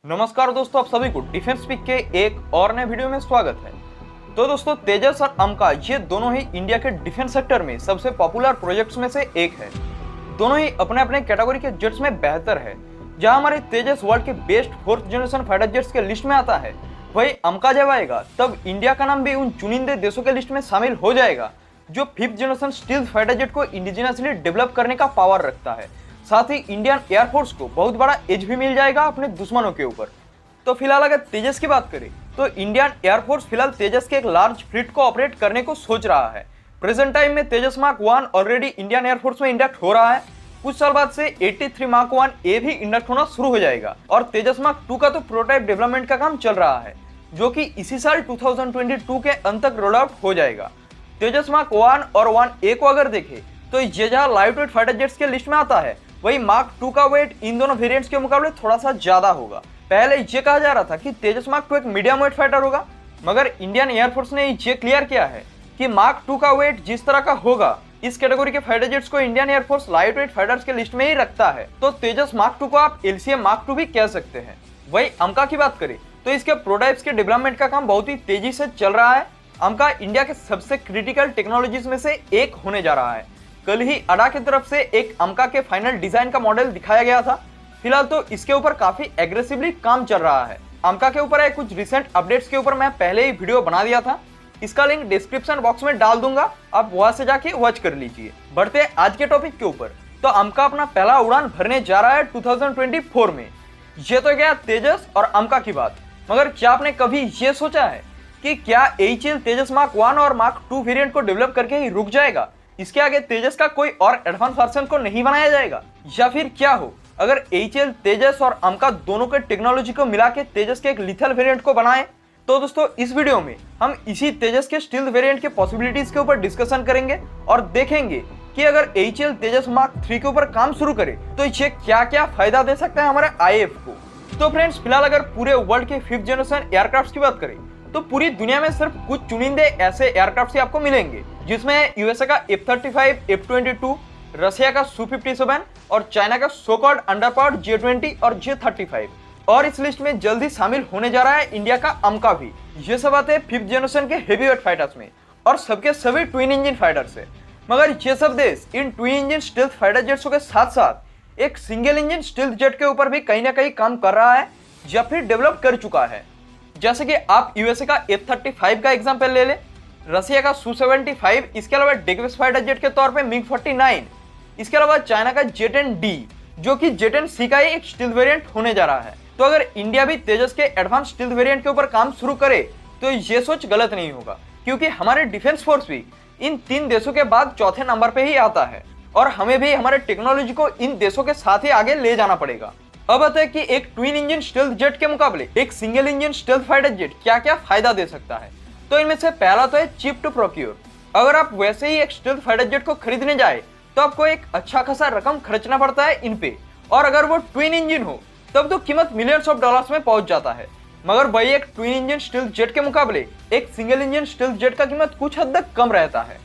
नमस्कार दोस्तों, आप सभी को डिफेंस पिक के एक और नए वीडियो में स्वागत है। तो दोस्तों, तेजस और अमका ये दोनों ही इंडिया के डिफेंस सेक्टर में सबसे पॉपुलर प्रोजेक्ट्स में से एक है। दोनों ही अपने अपने कैटेगरी के जेट्स में बेहतर है। जहां हमारे तेजस वर्ल्ड के best 4th generation fighter jets के लिस्ट में आता है, वही अमका जब आएगा तब इंडिया का नाम भी उन चुनिंदे देशों के लिस्ट में शामिल हो जाएगा जो 5th generation stealth fighter jet को इंडिजिनसली डेवलप करने का पावर रखता है। साथ ही इंडियन एयरफोर्स को बहुत बड़ा एज भी मिल जाएगा अपने दुश्मनों के ऊपर। तो फिलहाल अगर तेजस की बात करें तो इंडियन एयरफोर्स फिलहाल तेजस के एक लार्ज फ्लीट को ऑपरेट करने को सोच रहा है। प्रेजेंट टाइम में तेजस मार्क 1 ऑलरेडी इंडियन एयरफोर्स में इंडक्ट हो रहा है। कुछ साल बाद से 83 मार्क 1A भी इंडक्ट होना शुरू हो जाएगा और तेजस मार्क 2 का तो प्रोटोटाइप डेवलपमेंट का काम चल रहा है, जो कि इसी साल 2022 के अंत तक रोल आउट हो जाएगा। तेजस मार्क 1 और 1A को अगर देखें तो ये जहां लाइट वेट फाइटर जेट्स के लिस्ट में आता है, वही मार्क 2 का वेट इन दोनों वेरिएंट्स के मुकाबले थोड़ा सा ज्यादा होगा। पहले ये कहा जा रहा था कि तेजस मार्क 2 एक मीडियम वेट फाइटर होगा, मगर इंडियन एयरफोर्स ने ये क्लियर किया है कि मार्क 2 का वेट जिस तरह का होगा, इस कैटेगरी के फाइटर जेट्स को Indian air force light weight fighters के लिस्ट में ही रखता है। तो तेजस मार्क 2 को आप LCA मार्क 2 भी कह सकते हैं। वही अमका की बात करें तो इसके प्रोटोटाइप्स के डेवलपमेंट का काम बहुत ही तेजी से चल रहा है। अमका इंडिया के सबसे क्रिटिकल टेक्नोलॉजीज में से एक होने जा रहा है। कल ही अडा की तरफ से एक अमका के फाइनल डिजाइन का मॉडल दिखाया गया था। फिलहाल तो इसके ऊपर काफी एग्रेसिवली काम चल रहा है। अमका के ऊपर कुछ रिसेंट अपडेट्स के ऊपर मैं पहले ही वीडियो बना दिया था, इसका लिंक डिस्क्रिप्शन बॉक्स में डाल दूंगा, आप वहां से जाके वॉच कर लीजिए। बढ़ते हैं आज के टॉपिक के ऊपर। तो अमका अपना पहला उड़ान भरने जा रहा है 2024 में। ये तो गया तेजस और अमका की बात, मगर क्या आपने कभी ये सोचा है कि क्या HAL तेजस मार्क 1 और मार्क 2 वेरिएंट को डेवलप करके ही रुक जाएगा? इसके आगे तेजस का कोई और एडवांस वर्जन को नहीं बनाया जाएगा? या फिर क्या हो अगर HAL तेजस और अमका दोनों के टेक्नोलॉजी को मिला के तेजस के एक लिथल वेरिएंट को बनाए? तो दोस्तों, इस वीडियो में हम इसी तेजस के स्टील्थ वेरिएंट के पॉसिबिलिटीज के ऊपर डिस्कशन करेंगे और देखेंगे कि अगर HAL तेजस मार्क 3 के ऊपर काम शुरू करे तो ये क्या क्या फायदा दे सकता है हमारे IAF को। तो फ्रेंड्स, फिलहाल अगर पूरे वर्ल्ड के 5th जनरेशन एयरक्राफ्ट की बात करें तो पूरी दुनिया में सिर्फ कुछ चुनिंदे ऐसे एयरक्राफ्ट ही आपको मिलेंगे, जिसमें यूएसए का F-35, F-22, रशिया का Su-57 और चाइना का सो कॉल्ड अंडरपावर्ड J-20 और J-35। और इस लिस्ट में जल्दी शामिल होने जा रहा है इंडिया का अमका भी। ये सब आते हैं 5th जनरेशन के हेवी वेट फाइटर्स में और सबके सभी ट्विन इंजन फाइटर्स है। मगर ये सब देश इन twin engine stealth fighter jets के साथ साथ एक सिंगल इंजन स्टील्थ जेट के ऊपर भी कहीं ना कहीं काम कर रहा है या फिर डेवलप कर चुका है। जैसे कि आप यूएसए का F-35 का एग्जांपल ले लें, रशिया का Su-75, इसके अलावा डेगवेस फाइटर जेट के तौर पे MiG-49, इसके अलावा चाइना का J-10D, जो कि J-10C का ही एक स्टील्थ वेरिएंट होने जा रहा है। तो अगर इंडिया भी तेजस के एडवांस स्टील्थ वेरिएंट के ऊपर काम शुरू करे तो ये सोच गलत नहीं होगा, क्योंकि हमारे डिफेंस फोर्स भी इन 3 देशों के बाद चौथे नंबर पे ही आता है और हमें भी हमारे टेक्नोलॉजी को इन देशों के साथ ही आगे ले जाना पड़ेगा। अब आता है कि एक ट्विन इंजन स्टील्थ जेट के मुकाबले एक single engine stealth fighter jet क्या क्या फायदा दे सकता है। तो इनमें से पहला तो है चीप टू प्रोक्योर। अगर आप वैसे ही एक स्टील्थ फाइटर जेट को खरीदने जाए तो आपको एक अच्छा खासा रकम खर्चना पड़ता है इन पे, और अगर वो ट्विन इंजन हो तब तो कीमत मिलियंस ऑफ डॉलर्स में पहुंच जाता है। मगर वही एक ट्विन इंजन स्टील्थ जेट के मुकाबले एक सिंगल इंजन स्टील्थ जेट का कीमत कुछ हद तक कम रहता है।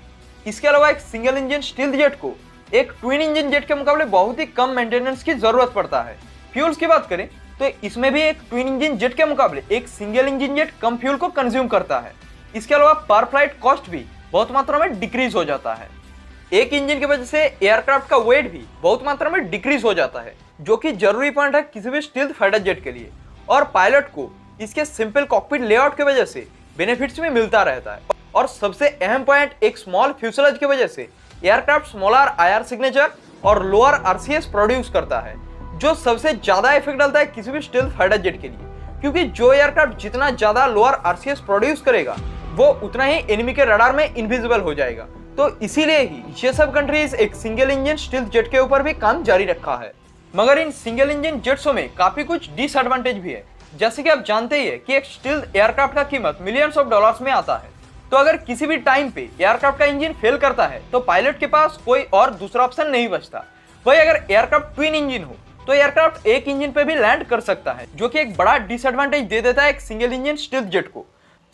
इसके अलावा एक सिंगल इंजन स्टील्थ जेट को एक ट्विन इंजन जेट के मुकाबले बहुत ही कम मेंटेनेंस की जरूरत पड़ता है। फ्यूल्स की बात करें तो इसमें भी एक ट्विन इंजन जेट के मुकाबले एक सिंगल इंजन जेट कम फ्यूल को कंज्यूम करता है। इसके अलावा पर फ्लाइट कॉस्ट भी बहुत मात्रा में डिक्रीज हो जाता है। एक इंजन की वजह से एयरक्राफ्ट का वेट भी बहुत मात्रा में डिक्रीज हो जाता है, जो कि जरूरी पॉइंट है किसी भी स्टील्थ फाइटर जेट के लिए। और पायलट को इसके सिंपल कॉकपिट लेआउट की वजह से बेनिफिट्स भी मिलता रहता है। और सबसे अहम पॉइंट, एक स्मॉल फ्यूसलेज की वजह से एयरक्राफ्ट स्मॉलर IR सिग्नेचर और लोअर RCS प्रोड्यूस करता है, जो सबसे ज्यादा इफेक्ट डालता है किसी भी स्टील्थ फाइटर जेट के लिए, क्योंकि जो एयरक्राफ्ट जितना ज्यादा लोअर RCS प्रोड्यूस करेगा वो उतना ही एनिमी के रडार में इनविजिबल हो जाएगा। तो इसीलिए ही ये सब कंट्रीज एक सिंगल इंजन स्टील्थ जेट के ऊपर भी काम जारी रखा है। मगर इन सिंगल इंजन जेट्सों में काफी कुछ डिसएडवांटेज भी है। जैसे कि आप जानते ही है कि एक स्टील्थ एयरक्राफ्ट का कीमत मिलियंस ऑफ डॉलर्स में आता है। तो अगर किसी भी टाइम पे एयरक्राफ्ट का इंजन फेल करता है तो पायलट के पास कोई और दूसरा ऑप्शन नहीं बचता। वही अगर एयरक्राफ्ट ट्विन इंजन हो तो एयरक्राफ्ट एक इंजन पे भी लैंड कर सकता है, जो कि एक बड़ा डिसएडवांटेज दे देता है एक सिंगल इंजन स्टील्थ जेट को।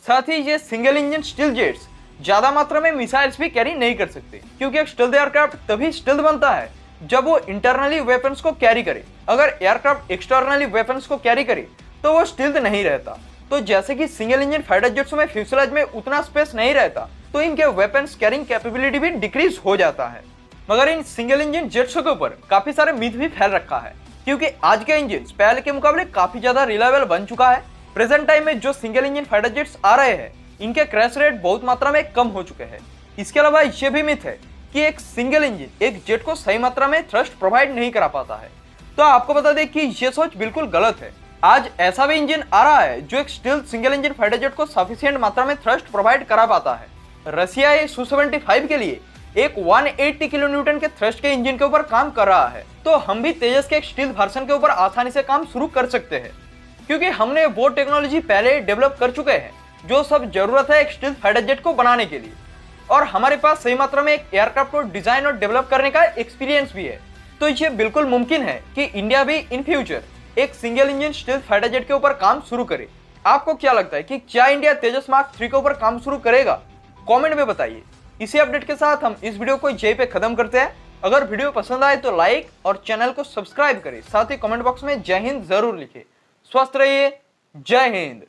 साथ ही ये सिंगल इंजन स्टील्थ जेट्स ज्यादा मात्रा में मिसाइल्स भी कैरी नहीं कर सकते, क्योंकि एक स्टील्थ एयरक्राफ्ट तभी स्टील्थ बनता है जब वो इंटरनली वेपन्स को कैरी करे। अगर एयरक्राफ्ट एक्सटर्नली वेपन्स को कैरी करे तो वो स्टील्थ नहीं रहता। तो जैसे कि सिंगल इंजन फाइटर जेट्स में फ्यूसलेज में उतना स्पेस नहीं रहता, तो इनके वेपन्स कैरिंग कैपेबिलिटी भी डिक्रीज हो जाता है। मगर इन सिंगल इंजन जेट्स के ऊपर काफी सारे मिथ भी फैल रखा है, क्योंकि आज के इंजन पहले के मुकाबले काफी ज्यादा रिलायबल बन चुका है। प्रेजेंट टाइम में जो सिंगल इंजन फाइटर जेट्स आ रहे हैं, इनके क्रैश रेट बहुत मात्रा में कम हो चुके हैं। इसके अलावा ये भी मिथ है कि एक सिंगल इंजन एक जेट को सही मात्रा में थ्रस्ट प्रोवाइड नहीं करा पाता है। तो आपको बता दें कि ये सोच बिल्कुल गलत है। आज ऐसा भी इंजन आ रहा है जो एक stealth single engine fighter jet को सफिशिएंट मात्रा में थ्रस्ट प्रोवाइड करा पाता है। रशिया Su-75 के लिए एक 180 किलो न्यूटन के थ्रस्ट के इंजन के ऊपर काम कर रहा है। तो हम भी तेजस के एक स्टील्थ वर्जन के ऊपर आसानी से काम शुरू कर सकते हैं, क्योंकि हमने वो टेक्नोलॉजी पहले डेवलप कर चुके हैं जो सब जरूरत है एक स्टील्थ फाइटर जेट को बनाने के लिए। और हमारे पास सही मात्रा में एक एयरक्राफ्ट को डिजाइन और डेवलप करने का एक्सपीरियंस भी है। तो ये बिल्कुल मुमकिन है कि इंडिया भी इन फ्यूचर एक single engine stealth fighter jet के ऊपर काम शुरू करे। आपको क्या लगता है कि क्या इंडिया तेजस मार्क 3 के ऊपर काम शुरू करेगा? कमेंट में बताइए। इसी अपडेट के साथ हम इस वीडियो को यहीं पे खत्म करते हैं। अगर वीडियो पसंद आए तो लाइक और चैनल को सब्सक्राइब करें। साथ ही कमेंट बॉक्स में जय हिंद जरूर लिखें। स्वस्थ रहिए। जय हिंद।